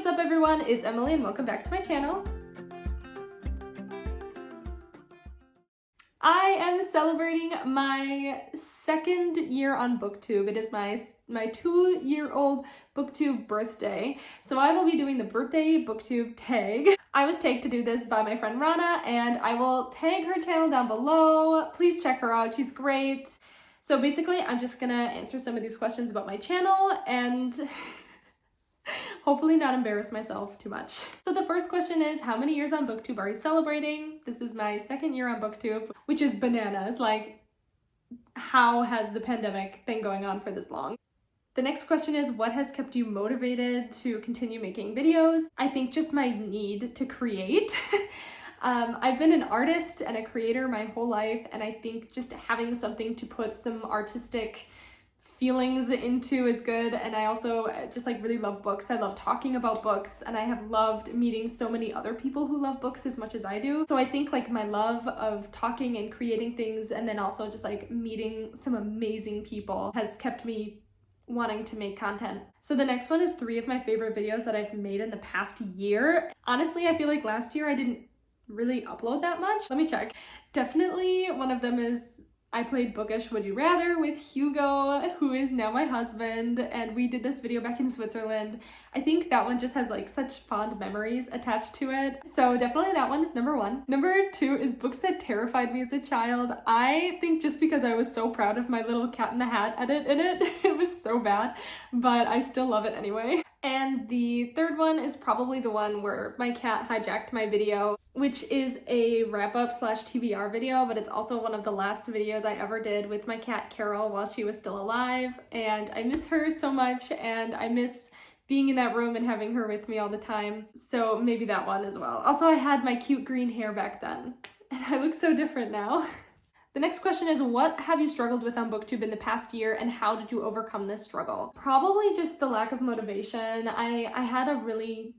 up everyone? It's Emily and welcome back to my channel. I am celebrating my second year on Booktube. It is my 2-year-old Booktube birthday. So I will be doing the birthday Booktube tag. I was tagged to do this by my friend Rana and I will tag her channel down below. Please check her out, she's great. So basically I'm just gonna answer some of these questions about my channel and hopefully not embarrass myself too much. So the first question is, how many years on Booktube are you celebrating? This is my second year on Booktube, which is bananas. Like, how has the pandemic been going on for this long? The next question is, what has kept you motivated to continue making videos? I think just my need to create. I've been an artist and a creator my whole life, and I think just having something to put some artistic feelings into is good. And I also just like really love books. I love talking about books, and I have loved meeting so many other people who love books as much as I do. So I think like my love of talking and creating things, and then also just like meeting some amazing people, has kept me wanting to make content. So the next one is 3 of my favorite videos that I've made in the past year. Honestly, I feel like last year I didn't really upload that much. Let me check. Definitely one of them is I played Bookish Would You Rather with Hugo, who is now my husband, and we did this video back in Switzerland. I think that one just has like such fond memories attached to it. So definitely that one is number 1. Number 2 is books that terrified me as a child. I think just because I was so proud of my little Cat in the Hat edit in it, it was so bad, but I still love it anyway. And the third one is probably the one where my cat hijacked my video, which is a wrap-up / TBR video, but it's also one of the last videos I ever did with my cat Carol while she was still alive, and I miss her so much, and I miss being in that room and having her with me all the time, so maybe that one as well. Also, I had my cute green hair back then, and I look so different now. The next question is, what have you struggled with on Booktube in the past year, and how did you overcome this struggle? Probably just the lack of motivation. I had a really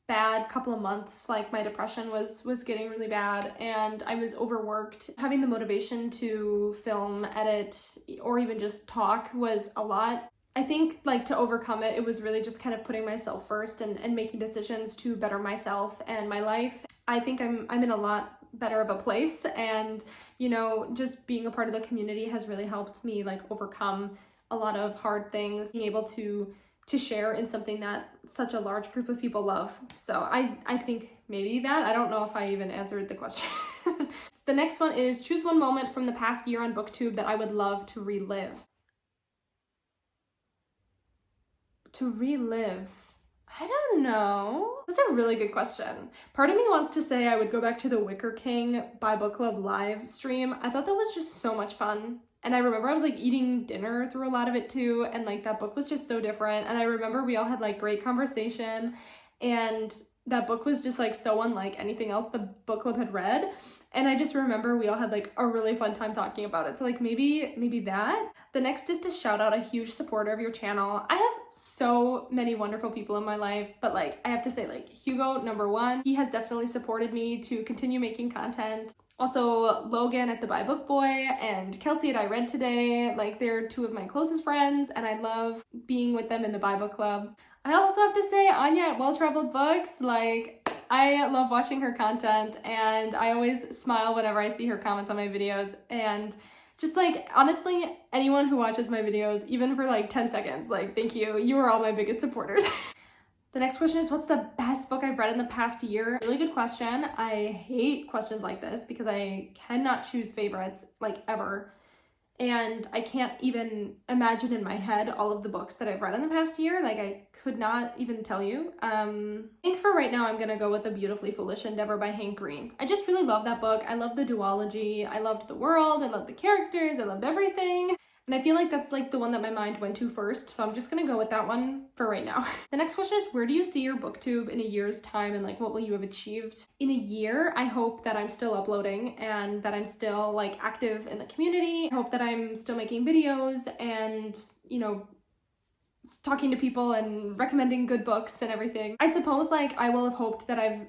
bad couple of months. Like, my depression was getting really bad, and I was overworked. Having the motivation to film, edit, or even just talk was a lot. I think like to overcome it, it was really just kind of putting myself first and making decisions to better myself and my life. I think I'm in a lot better of a place, and you know, just being a part of the community has really helped me like overcome a lot of hard things, being able to share in something that such a large group of people love. So I think maybe that. I don't know if I even answered the question. The next one is, choose one moment from the past year on Booktube that I would love to relive. To relive? I don't know. That's a really good question. Part of me wants to say I would go back to the Wicker King by Book Club live stream. I thought that was just so much fun. And I remember I was like eating dinner through a lot of it too, and like that book was just so different. And I remember we all had like great conversation, and that book was just like so unlike anything else the book club had read. And I just remember we all had like a really fun time talking about it. So like maybe that. The next is to shout out a huge supporter of your channel. I have so many wonderful people in my life, but like I have to say like Hugo, number 1. He has definitely supported me to continue making content. Also Logan at the Buy Book Boy and Kelsey at I Read Today. Like, they're 2 of my closest friends, and I love being with them in the Buy Book Club. I also have to say Anya at Well Traveled Books. Like, I love watching her content, and I always smile whenever I see her comments on my videos. And just like, honestly, anyone who watches my videos, even for like 10 seconds, like, thank you. You are all my biggest supporters. The next question is, what's the best book I've read in the past year? Really good question. I hate questions like this because I cannot choose favorites, like, ever. And I can't even imagine in my head all of the books that I've read in the past year. Like, I could not even tell you. I think for right now, I'm gonna go with A Beautifully Foolish Endeavor by Hank Green. I just really love that book. I love the duology. I loved the world. I loved the characters. I loved everything. And I feel like that's like the one that my mind went to first, so I'm just gonna go with that one for right now. The next question is, where do you see your Booktube in a year's time, and like what will you have achieved? In a year, I hope that I'm still uploading and that I'm still like active in the community. I hope that I'm still making videos and, you know, talking to people and recommending good books and everything. I suppose like I will have hoped that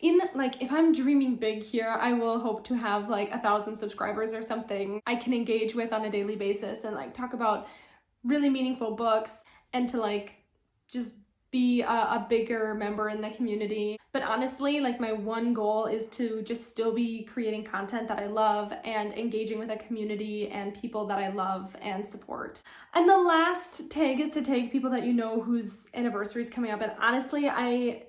if I'm dreaming big here, I will hope to have like 1,000 subscribers or something I can engage with on a daily basis and like talk about really meaningful books, and to like just be a bigger member in the community. But honestly, like my one goal is to just still be creating content that I love and engaging with a community and people that I love and support. And the last tag is to tag people that you know whose anniversary is coming up. And honestly, I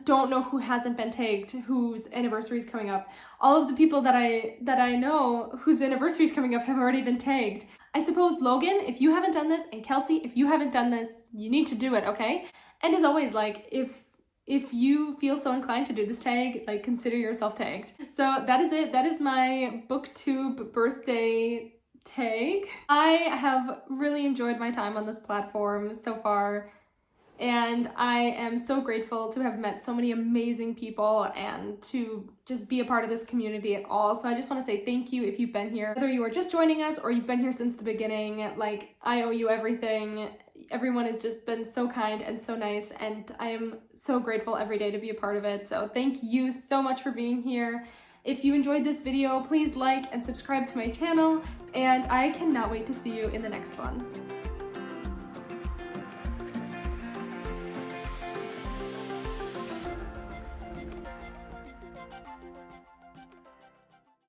don't know who hasn't been tagged, whose anniversary is coming up. All of the people that I know whose anniversary is coming up have already been tagged. I suppose Logan, if you haven't done this, and Kelsey, if you haven't done this, you need to do it, okay? And as always, like, if you feel so inclined to do this tag, like, consider yourself tagged. So that is it. That is my Booktube birthday tag. I have really enjoyed my time on this platform so far, and I am so grateful to have met so many amazing people and to just be a part of this community at all. So I just want to say thank you if you've been here. Whether you are just joining us or you've been here since the beginning, like, I owe you everything. Everyone has just been so kind and so nice, and I am so grateful every day to be a part of it. So thank you so much for being here. If you enjoyed this video, please like and subscribe to my channel, and I cannot wait to see you in the next one.